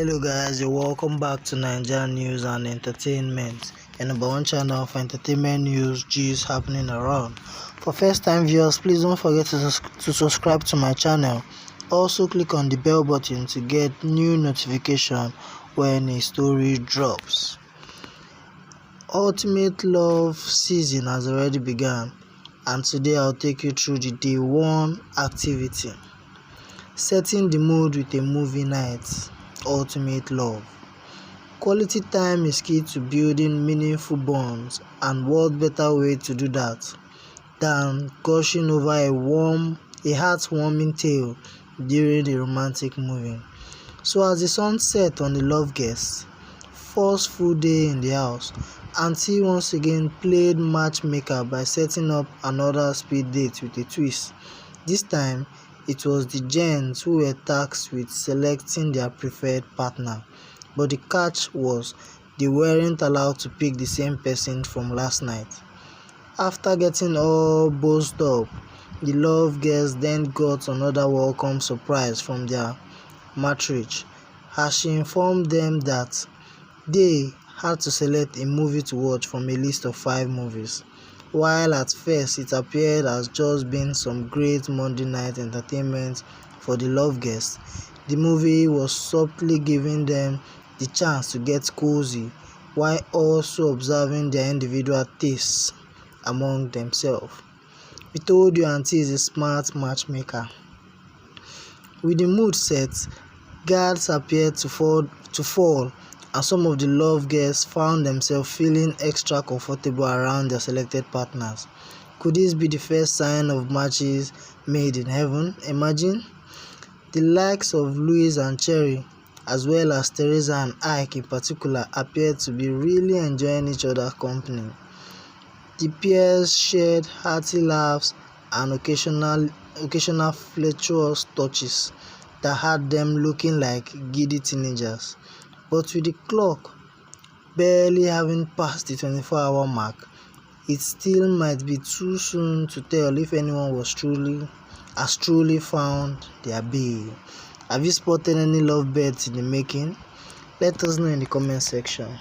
Hello guys, you're welcome back to Nigerian News and Entertainment, your number one channel for entertainment news, gist happening around. For first time viewers, please don't forget to subscribe to my channel. Also click on the bell button to get new notification when a story drops. Ultimate love season has already begun, and today I'll take you through the day one activity. Setting the mood with a movie night. Ultimate love. Quality time is key to building meaningful bonds, and what better way to do that than gushing over a heartwarming tale during a romantic movie. So as the sun set on the love guests, first full day in the house, Aunty once again played matchmaker by setting up another speed date with a twist. This time it was the gents who were tasked with selecting their preferred partner, but the catch was they weren't allowed to pick the same person from last night. After getting all bossed up, the love guests then got another welcome surprise from their matriarch, as she informed them that they had to select a movie to watch from a list of 5 movies. While at first it appeared as just being some great Monday night entertainment for the love guests, the movie was subtly giving them the chance to get cozy while also observing their individual tastes among themselves. We told you Aunty is a smart matchmaker. With the mood set, guards appeared to fall, and some of the love guests found themselves feeling extra comfortable around their selected partners. Could this be the first sign of matches made in heaven? Imagine. The likes of Louis and Cherry, as well as Teresa and Ike in particular, appeared to be really enjoying each other's company. The pairs shared hearty laughs and occasional flirtatious touches that had them looking like giddy teenagers. But with the clock barely having passed the 24-hour mark, it still might be too soon to tell if anyone has truly found their bae. Have you spotted any lovebirds in the making? Let us know in the comment section.